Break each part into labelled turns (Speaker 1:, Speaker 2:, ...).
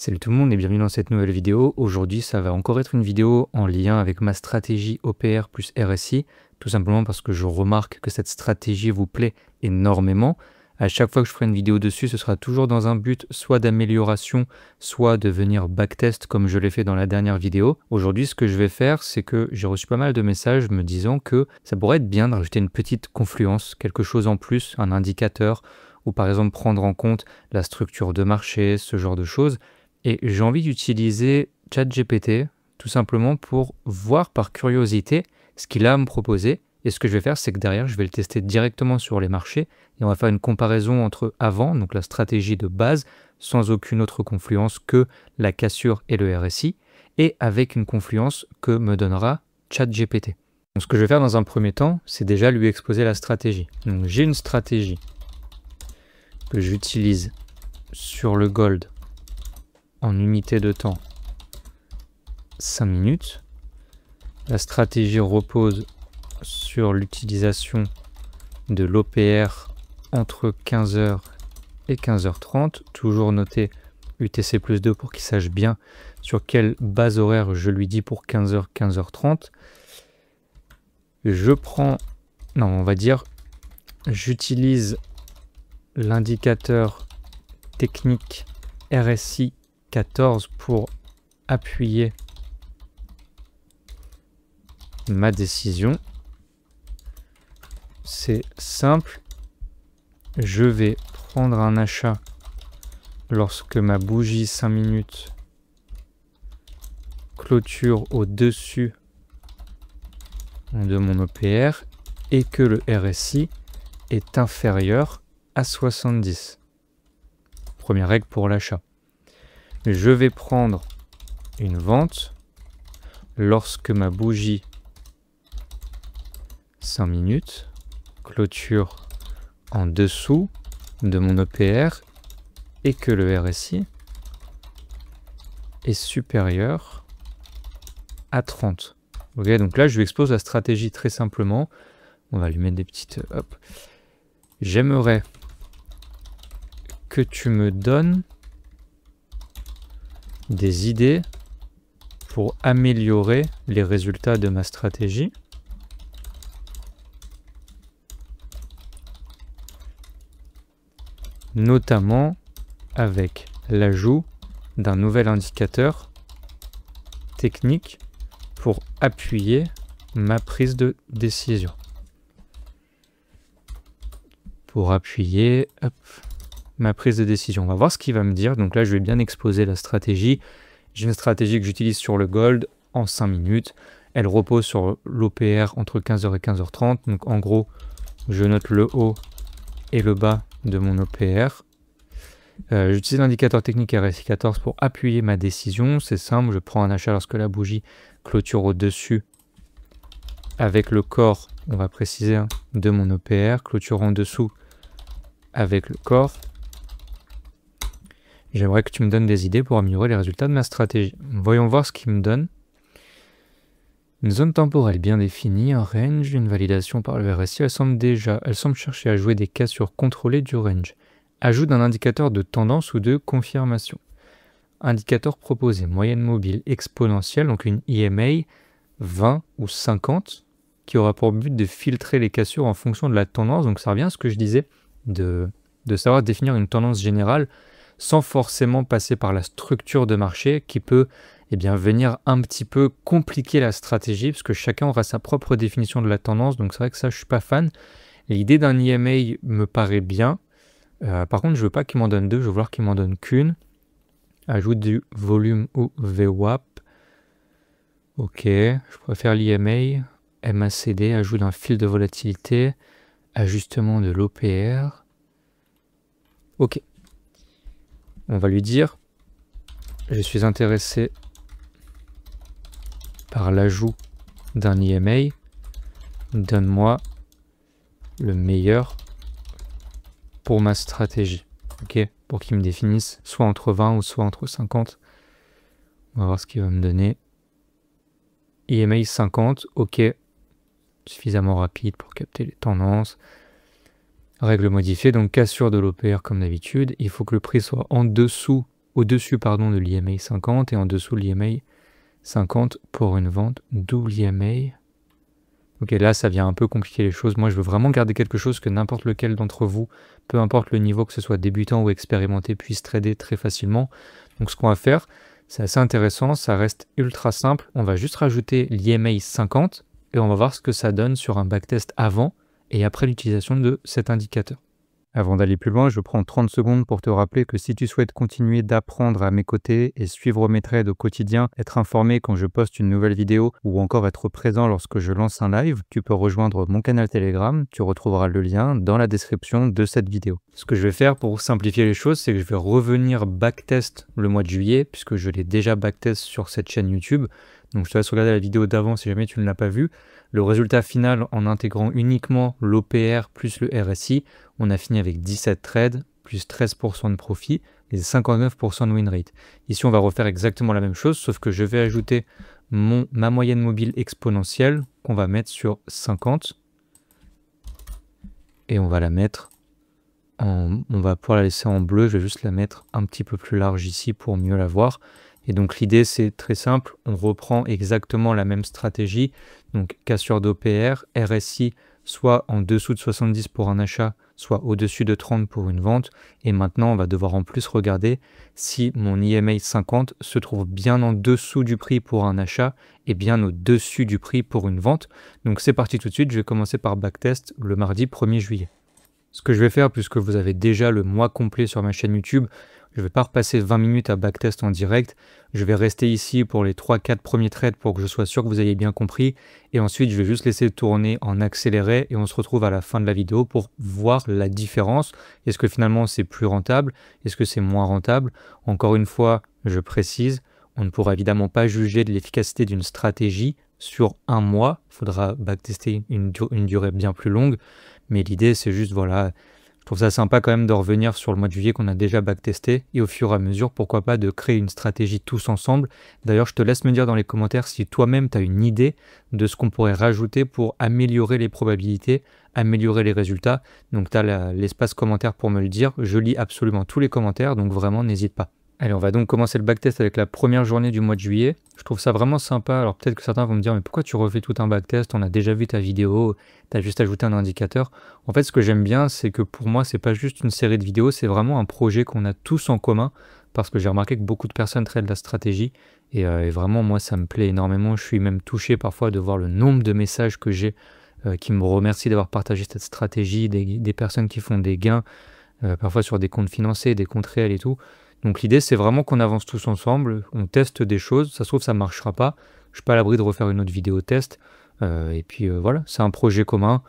Speaker 1: Salut tout le monde et bienvenue dans cette nouvelle vidéo. Aujourd'hui, ça va encore être une vidéo en lien avec ma stratégie OPR plus RSI, tout simplement parce que je remarque que cette stratégie vous plaît énormément. À chaque fois que je ferai une vidéo dessus, ce sera toujours dans un but soit d'amélioration, soit de venir backtest comme je l'ai fait dans la dernière vidéo. Aujourd'hui, ce que je vais faire, c'est que j'ai reçu pas mal de messages me disant que ça pourrait être bien de rajouter une petite confluence, quelque chose en plus, un indicateur, ou par exemple prendre en compte la structure de marché, ce genre de choses. Et j'ai envie d'utiliser ChatGPT tout simplement pour voir par curiosité ce qu'il a à me proposer. Et ce que je vais faire, c'est que derrière, je vais le tester directement sur les marchés et on va faire une comparaison entre avant, donc la stratégie de base, sans aucune autre confluence que la cassure et le RSI, et avec une confluence que me donnera ChatGPT. Donc ce que je vais faire dans un premier temps, c'est déjà lui exposer la stratégie. Donc j'ai une stratégie que j'utilise sur le gold en unité de temps 5 minutes. La stratégie repose sur l'utilisation de l'OPR entre 15h et 15h30, toujours noté UTC plus 2 pour qu'il sache bien sur quelle base horaire je lui dis pour 15h, 15h30. J'utilise l'indicateur technique RSI 14 pour appuyer ma décision. C'est simple. Je vais prendre un achat lorsque ma bougie 5 minutes clôture au-dessus de mon OPR et que le RSI est inférieur à 70. Première règle pour l'achat. Je vais prendre une vente lorsque ma bougie 5 minutes clôture en dessous de mon OPR et que le RSI est supérieur à 30. Ok, donc là je lui expose la stratégie très simplement. On va lui mettre des petites... Hop. J'aimerais que tu me donnes des idées pour améliorer les résultats de ma stratégie. Notamment avec l'ajout d'un nouvel indicateur technique pour appuyer ma prise de décision. Ma prise de décision. On va voir ce qu'il va me dire. Donc là, je vais bien exposer la stratégie. J'ai une stratégie que j'utilise sur le gold en 5 minutes. Elle repose sur l'OPR entre 15h et 15h30. Donc en gros, je note le haut et le bas de mon OPR. J'utilise l'indicateur technique RSI 14 pour appuyer ma décision. C'est simple, je prends un achat lorsque la bougie clôture au-dessus avec le corps, on va préciser, de mon OPR, clôture en dessous avec le corps. J'aimerais que tu me donnes des idées pour améliorer les résultats de ma stratégie. Voyons voir ce qu'il me donne. Une zone temporelle bien définie, un range, une validation par le RSI. Elle semble chercher à jouer des cassures contrôlées du range. Ajout d'un indicateur de tendance ou de confirmation. Indicateur proposé, moyenne mobile exponentielle, donc une EMA 20 ou 50, qui aura pour but de filtrer les cassures en fonction de la tendance. Donc ça revient à ce que je disais, de savoir définir une tendance générale sans forcément passer par la structure de marché qui peut venir un petit peu compliquer la stratégie parce que chacun aura sa propre définition de la tendance. Donc c'est vrai que ça, je suis pas fan. L'idée d'un EMA me paraît bien. Par contre, je veux pas qu'il m'en donne deux, je veux voir qu'il m'en donne qu'une. Ajoute du volume ou VWAP. Ok, je préfère l'EMA. MACD, ajout d'un fil de volatilité. Ajustement de l'OPR. Ok. On va lui dire, je suis intéressé par l'ajout d'un EMA. Donne-moi le meilleur pour ma stratégie. Ok, pour qu'il me définisse soit entre 20 ou soit entre 50. On va voir ce qu'il va me donner. EMA 50, ok. Suffisamment rapide pour capter les tendances. Règle modifiée, donc cassure de l'OPR comme d'habitude. Il faut que le prix soit en dessous au-dessus pardon, de l'EMA 50 et en dessous de l'EMA 50 pour une vente, d'où l'EMA. Ok, là ça vient un peu compliquer les choses. Moi je veux vraiment garder quelque chose que n'importe lequel d'entre vous, peu importe le niveau, que ce soit débutant ou expérimenté, puisse trader très facilement. Donc ce qu'on va faire, c'est assez intéressant, ça reste ultra simple. On va juste rajouter l'EMA 50 et on va voir ce que ça donne sur un backtest avant et après l'utilisation de cet indicateur. Avant d'aller plus loin, je prends 30 secondes pour te rappeler que si tu souhaites continuer d'apprendre à mes côtés et suivre mes trades au quotidien, être informé quand je poste une nouvelle vidéo ou encore être présent lorsque je lance un live, tu peux rejoindre mon canal Telegram. Tu retrouveras le lien dans la description de cette vidéo. Ce que je vais faire pour simplifier les choses, c'est que je vais revenir backtest le mois de juillet puisque je l'ai déjà backtest sur cette chaîne YouTube. Donc je te laisse regarder la vidéo d'avant si jamais tu ne l'as pas vue. Le résultat final en intégrant uniquement l'OPR plus le RSI, on a fini avec 17 trades, plus 13% de profit et 59% de win rate. Ici, on va refaire exactement la même chose, sauf que je vais ajouter ma moyenne mobile exponentielle qu'on va mettre sur 50. Et on va la mettre on va pouvoir la laisser en bleu, je vais juste la mettre un petit peu plus large ici pour mieux la voir. Et donc l'idée c'est très simple, on reprend exactement la même stratégie, donc cassure d'OPR, RSI soit en dessous de 70 pour un achat, soit au-dessus de 30 pour une vente, et maintenant on va devoir en plus regarder si mon EMA 50 se trouve bien en dessous du prix pour un achat et bien au-dessus du prix pour une vente. Donc c'est parti tout de suite, je vais commencer par backtest le mardi 1er juillet. Ce que je vais faire, puisque vous avez déjà le mois complet sur ma chaîne YouTube, je ne vais pas repasser 20 minutes à backtest en direct. Je vais rester ici pour les 3-4 premiers trades pour que je sois sûr que vous ayez bien compris. Et ensuite, je vais juste laisser tourner en accéléré et on se retrouve à la fin de la vidéo pour voir la différence. Est-ce que finalement c'est plus rentable? Est-ce que c'est moins rentable? Encore une fois, je précise, on ne pourra évidemment pas juger de l'efficacité d'une stratégie sur un mois. Il faudra backtester une durée bien plus longue. Mais l'idée, c'est juste, voilà, je trouve ça sympa quand même de revenir sur le mois de juillet qu'on a déjà backtesté et au fur et à mesure, pourquoi pas, de créer une stratégie tous ensemble. D'ailleurs, je te laisse me dire dans les commentaires si toi-même, tu as une idée de ce qu'on pourrait rajouter pour améliorer les probabilités, améliorer les résultats. Donc, tu as l'espace commentaire pour me le dire. Je lis absolument tous les commentaires, donc vraiment, n'hésite pas. Allez, on va donc commencer le backtest avec la première journée du mois de juillet. Je trouve ça vraiment sympa. Alors peut-être que certains vont me dire, mais pourquoi tu refais tout un backtest? On a déjà vu ta vidéo, tu as juste ajouté un indicateur. En fait, ce que j'aime bien, c'est que pour moi, c'est pas juste une série de vidéos, c'est vraiment un projet qu'on a tous en commun. Parce que j'ai remarqué que beaucoup de personnes traitent la stratégie. Et vraiment, moi, ça me plaît énormément. Je suis même touché parfois de voir le nombre de messages que j'ai qui me remercient d'avoir partagé cette stratégie, des personnes qui font des gains, parfois sur des comptes financés, des comptes réels et tout. Donc l'idée, c'est vraiment qu'on avance tous ensemble, on teste des choses, ça se trouve ça ne marchera pas, je ne suis pas à l'abri de refaire une autre vidéo test, et puis voilà, c'est un projet commun.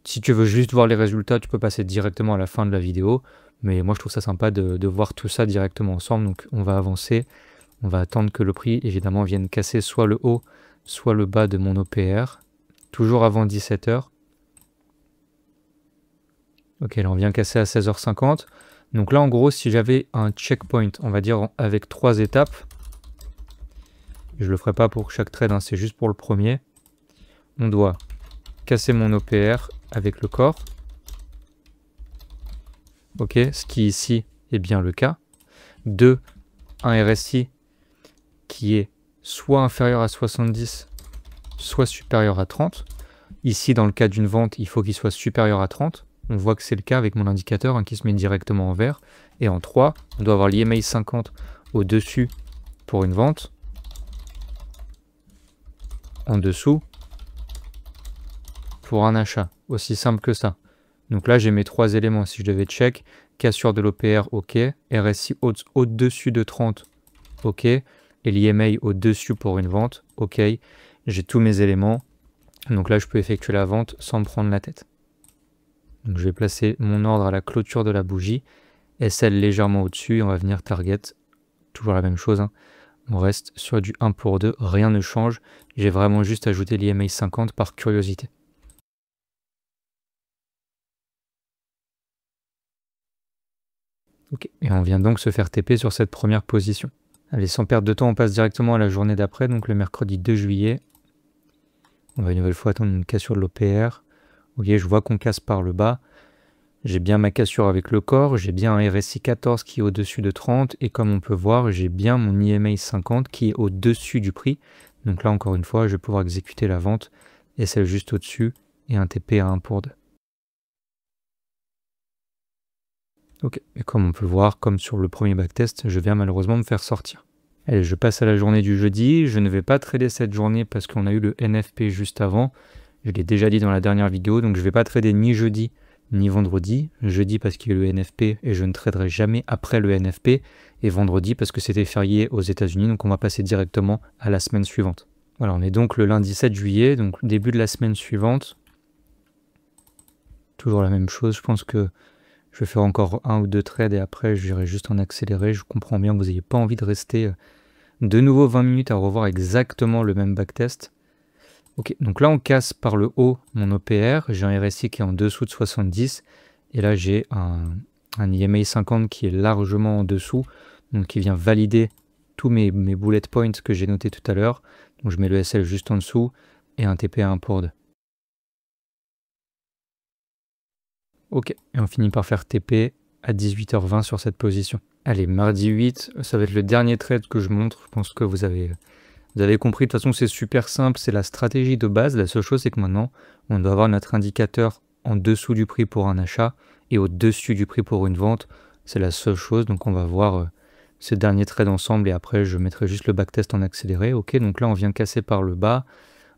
Speaker 1: Si tu veux juste voir les résultats, tu peux passer directement à la fin de la vidéo, mais moi je trouve ça sympa de voir tout ça directement ensemble, donc on va avancer, on va attendre que le prix évidemment vienne casser soit le haut, soit le bas de mon OPR, toujours avant 17h. Ok, là on vient casser à 16h50. Donc là, en gros, si j'avais un checkpoint, on va dire avec 3 étapes, je ne le ferai pas pour chaque trade, hein, c'est juste pour le premier, on doit casser mon OPR avec le corps. Ok, ce qui ici est bien le cas. 2, un RSI qui est soit inférieur à 70, soit supérieur à 30. Ici, dans le cas d'une vente, il faut qu'il soit supérieur à 30. On voit que c'est le cas avec mon indicateur qui se met directement en vert. Et en 3, on doit avoir l'EMA 50 au-dessus pour une vente. En dessous pour un achat. Aussi simple que ça. Donc là, j'ai mes 3 éléments. Si je devais check, cassure de l'OPR, ok. RSI au-dessus de 30, ok. Et l'EMA au-dessus pour une vente, ok. J'ai tous mes éléments. Donc là, je peux effectuer la vente sans me prendre la tête. Donc je vais placer mon ordre à la clôture de la bougie, SL légèrement au-dessus, et on va venir target, toujours la même chose, hein. On reste sur du 1 pour 2, rien ne change, j'ai vraiment juste ajouté l'EMA 50 par curiosité. Ok, et on vient donc se faire TP sur cette première position. Allez, sans perdre de temps, on passe directement à la journée d'après, donc le mercredi 2 juillet. On va une nouvelle fois attendre une cassure de l'OPR. Ok, je vois qu'on casse par le bas. J'ai bien ma cassure avec le corps, j'ai bien un RSI 14 qui est au-dessus de 30 et comme on peut voir, j'ai bien mon EMA 50 qui est au-dessus du prix. Donc là, encore une fois, je vais pouvoir exécuter la vente et celle juste au-dessus et un TP à 1 pour 2. Ok, et comme on peut voir, comme sur le premier backtest, je viens malheureusement me faire sortir. Allez, je passe à la journée du jeudi. Je ne vais pas trader cette journée parce qu'on a eu le NFP juste avant. Je l'ai déjà dit dans la dernière vidéo, donc je ne vais pas trader ni jeudi ni vendredi. Jeudi parce qu'il y a le NFP et je ne traderai jamais après le NFP. Et vendredi parce que c'était férié aux États-Unis, donc on va passer directement à la semaine suivante. Voilà, on est donc le lundi 7 juillet, donc début de la semaine suivante. Toujours la même chose, je pense que je vais faire encore 1 ou 2 trades et après j'irai juste en accéléré. Je comprends bien que vous n'ayez pas envie de rester de nouveau 20 minutes à revoir exactement le même backtest. Ok, donc là on casse par le haut mon OPR, j'ai un RSI qui est en dessous de 70 et là j'ai un EMA 50 qui est largement en dessous, donc qui vient valider tous mes bullet points que j'ai notés tout à l'heure. Donc je mets le SL juste en dessous et un TP à 1 pour 2. Ok, et on finit par faire TP à 18h20 sur cette position. Allez, mardi 8, ça va être le dernier trade que je montre. Je pense que vous avez compris. De toute façon, c'est super simple, c'est la stratégie de base. La seule chose, c'est que maintenant, on doit avoir notre indicateur en dessous du prix pour un achat et au-dessus du prix pour une vente. C'est la seule chose. Donc, on va voir ces derniers trades ensemble et après, je mettrai juste le backtest en accéléré. Ok, donc là, on vient casser par le bas.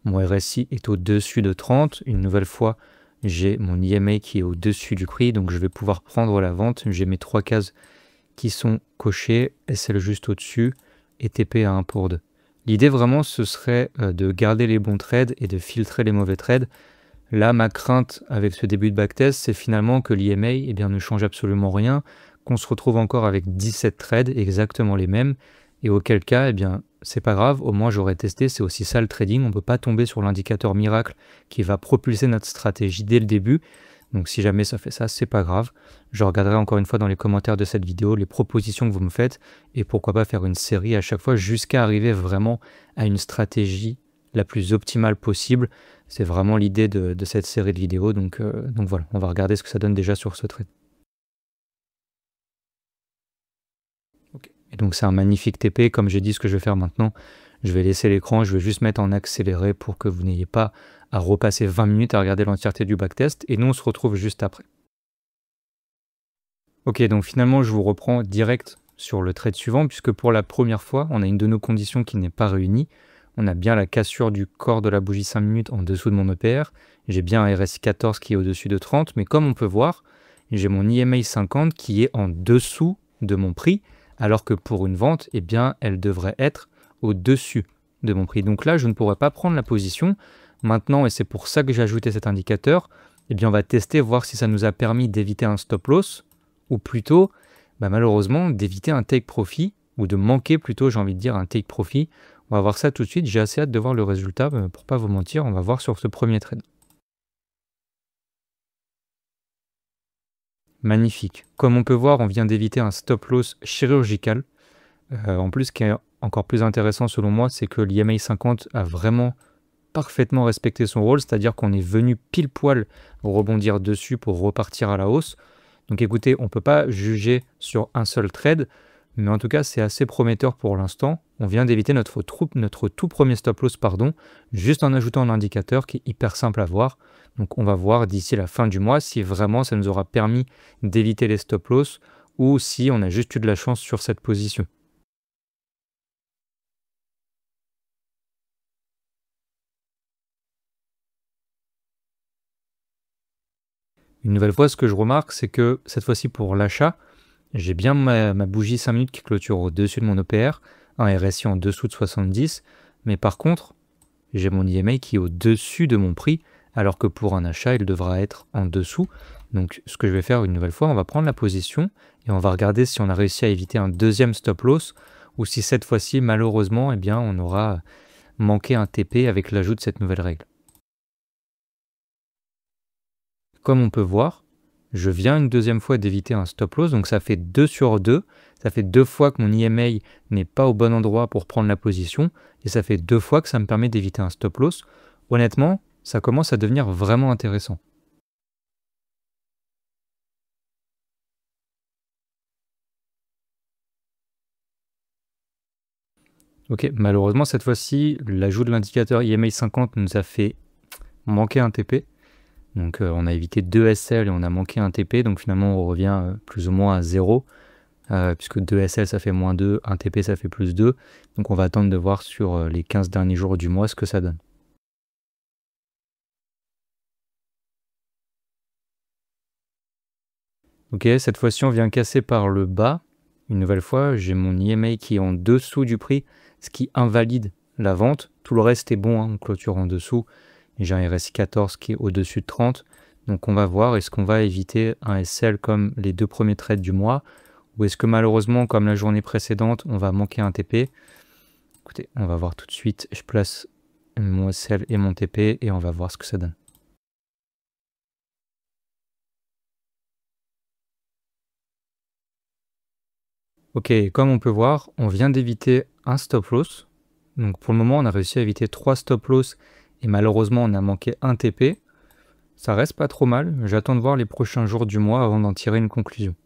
Speaker 1: Mon RSI est au-dessus de 30. Une nouvelle fois, j'ai mon EMA qui est au-dessus du prix. Donc, je vais pouvoir prendre la vente. J'ai mes 3 cases qui sont cochées, SL juste au-dessus et TP à 1 pour 2. L'idée vraiment, ce serait de garder les bons trades et de filtrer les mauvais trades. Là, ma crainte avec ce début de backtest, c'est finalement que l'EMA ne change absolument rien, qu'on se retrouve encore avec 17 trades, exactement les mêmes, et auquel cas, c'est pas grave, au moins j'aurais testé, c'est aussi ça le trading, on ne peut pas tomber sur l'indicateur miracle qui va propulser notre stratégie dès le début. Donc si jamais ça fait ça, c'est pas grave. Je regarderai encore une fois dans les commentaires de cette vidéo les propositions que vous me faites et pourquoi pas faire une série à chaque fois jusqu'à arriver vraiment à une stratégie la plus optimale possible. C'est vraiment l'idée de cette série de vidéos. Donc voilà, on va regarder ce que ça donne déjà sur ce trade. Okay. Et donc c'est un magnifique TP. Comme j'ai dit, ce que je vais faire maintenant, je vais laisser l'écran, je vais juste mettre en accéléré pour que vous n'ayez pas à repasser 20 minutes à regarder l'entièreté du backtest. Et nous, on se retrouve juste après. Ok, donc finalement, je vous reprends direct sur le trade suivant, puisque pour la première fois, on a une de nos conditions qui n'est pas réunie. On a bien la cassure du corps de la bougie 5 minutes en dessous de mon EPR. J'ai bien un RSI 14 qui est au-dessus de 30, mais comme on peut voir, j'ai mon EMA 50 qui est en dessous de mon prix, alors que pour une vente, elle devrait être au-dessus de mon prix. Donc là, je ne pourrais pas prendre la position. Maintenant, et c'est pour ça que j'ai ajouté cet indicateur, on va tester, voir si ça nous a permis d'éviter un stop loss, ou plutôt, malheureusement, d'éviter un take profit, ou de manquer plutôt, j'ai envie de dire, un take profit. On va voir ça tout de suite, j'ai assez hâte de voir le résultat, pour pas vous mentir, on va voir sur ce premier trade. Magnifique. Comme on peut voir, on vient d'éviter un stop loss chirurgical. En plus, ce qui est encore plus intéressant selon moi, c'est que l'EMA 50 a vraiment parfaitement respecté son rôle, c'est-à-dire qu'on est venu pile poil rebondir dessus pour repartir à la hausse. Donc écoutez, on ne peut pas juger sur un seul trade, mais en tout cas c'est assez prometteur pour l'instant. On vient d'éviter notre tout premier stop loss, juste en ajoutant un indicateur qui est hyper simple à voir. Donc on va voir d'ici la fin du mois si vraiment ça nous aura permis d'éviter les stop loss ou si on a juste eu de la chance sur cette position. Une nouvelle fois, ce que je remarque, c'est que cette fois-ci pour l'achat, j'ai bien ma bougie 5 minutes qui clôture au-dessus de mon OPR, un RSI en dessous de 70, mais par contre, j'ai mon EMA qui est au-dessus de mon prix, alors que pour un achat, il devra être en dessous. Donc ce que je vais faire une nouvelle fois, on va prendre la position et on va regarder si on a réussi à éviter un deuxième stop loss, ou si cette fois-ci, malheureusement, on aura manqué un TP avec l'ajout de cette nouvelle règle. Comme on peut voir, je viens une deuxième fois d'éviter un stop loss, donc ça fait 2 sur 2. Ça fait 2 fois que mon EMA n'est pas au bon endroit pour prendre la position, et ça fait 2 fois que ça me permet d'éviter un stop loss. Honnêtement, ça commence à devenir vraiment intéressant. Ok, malheureusement cette fois-ci, l'ajout de l'indicateur EMA 50 nous a fait manquer un TP. Donc on a évité 2 SL et on a manqué un TP, donc finalement on revient plus ou moins à 0, puisque 2 SL ça fait moins 2, 1 TP ça fait plus 2, donc on va attendre de voir sur les 15 derniers jours du mois ce que ça donne. Ok, cette fois-ci on vient casser par le bas. Une nouvelle fois, j'ai mon EMA qui est en dessous du prix, ce qui invalide la vente. Tout le reste est bon, hein, on clôture en dessous. Et j'ai un RSI 14 qui est au-dessus de 30. Donc on va voir, est-ce qu'on va éviter un SL comme les 2 premiers trades du mois, ou est-ce que malheureusement, comme la journée précédente, on va manquer un TP. Écoutez, on va voir tout de suite. Je place mon SL et mon TP et on va voir ce que ça donne. Ok, comme on peut voir, on vient d'éviter un stop loss. Donc pour le moment, on a réussi à éviter 3 stop loss et malheureusement, on a manqué un TP. Ça reste pas trop mal. J'attends de voir les prochains jours du mois avant d'en tirer une conclusion.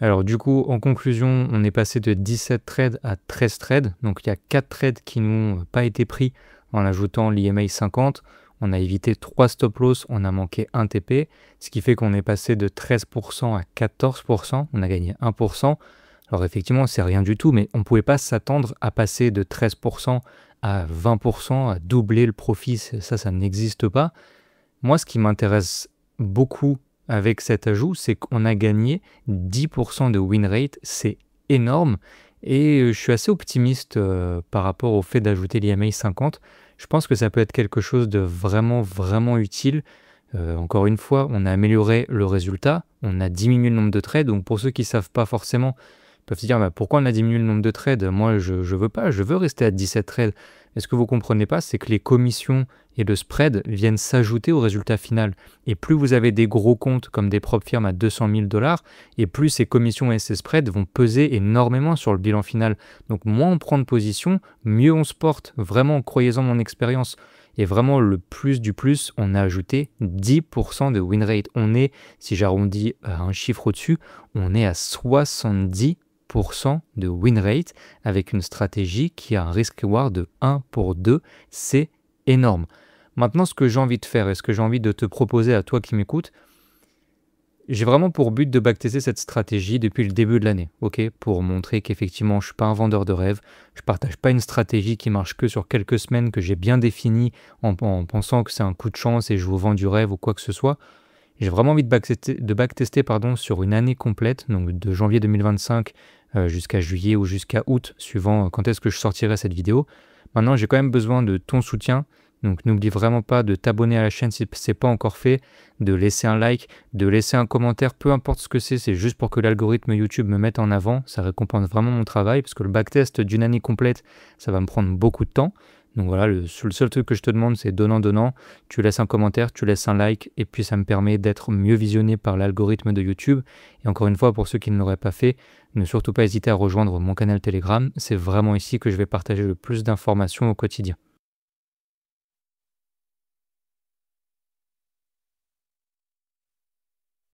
Speaker 1: Alors du coup, en conclusion, on est passé de 17 trades à 13 trades. Donc il y a 4 trades qui n'ont pas été pris en ajoutant l'EMA 50. On a évité 3 stop loss, on a manqué 1 TP, ce qui fait qu'on est passé de 13% à 14%, on a gagné 1%. Alors effectivement, c'est rien du tout, mais on ne pouvait pas s'attendre à passer de 13% à 20%, à doubler le profit, ça n'existe pas. Moi, ce qui m'intéresse beaucoup avec cet ajout, c'est qu'on a gagné 10% de win rate, c'est énorme. Et je suis assez optimiste par rapport au fait d'ajouter l'EMA 50. Je pense que ça peut être quelque chose de vraiment, vraiment utile. Encore une fois, on a amélioré le résultat, on a diminué le nombre de trades. Donc pour ceux qui ne savent pas forcément, ils peuvent se dire bah, pourquoi on a diminué le nombre de trades? Moi, je veux pas, je veux rester à 17 trades. Et ce que vous ne comprenez pas, c'est que les commissions et le spread viennent s'ajouter au résultat final. Et plus vous avez des gros comptes comme des propres firmes à 200 000 $, et plus ces commissions et ces spreads vont peser énormément sur le bilan final. Donc moins on prend de position, mieux on se porte. Vraiment, croyez-en mon expérience. Et vraiment, le plus du plus, on a ajouté 10% de win rate. On est, si j'arrondis un chiffre au-dessus, on est à 70% de win rate avec une stratégie qui a un risk-reward de 1 pour 2. C'est énorme. Maintenant, ce que j'ai envie de faire et ce que j'ai envie de te proposer à toi qui m'écoutes, j'ai vraiment pour but de backtester cette stratégie depuis le début de l'année, ok, pour montrer qu'effectivement je ne suis pas un vendeur de rêve, je ne partage pas une stratégie qui marche que sur quelques semaines que j'ai bien définie en pensant que c'est un coup de chance et je vous vends du rêve ou quoi que ce soit. J'ai vraiment envie de backtester sur une année complète, donc de janvier 2025 jusqu'à juillet ou jusqu'à août, suivant quand est-ce que je sortirai cette vidéo. Maintenant, j'ai quand même besoin de ton soutien. Donc n'oublie vraiment pas de t'abonner à la chaîne si ce n'est pas encore fait, de laisser un like, de laisser un commentaire, peu importe ce que c'est juste pour que l'algorithme YouTube me mette en avant. Ça récompense vraiment mon travail, parce que le backtest d'une année complète, ça va me prendre beaucoup de temps. Donc voilà, le seul truc que je te demande, c'est donnant, tu laisses un commentaire, tu laisses un like, et puis ça me permet d'être mieux visionné par l'algorithme de YouTube. Et encore une fois, pour ceux qui ne l'auraient pas fait, ne surtout pas hésiter à rejoindre mon canal Telegram. C'est vraiment ici que je vais partager le plus d'informations au quotidien.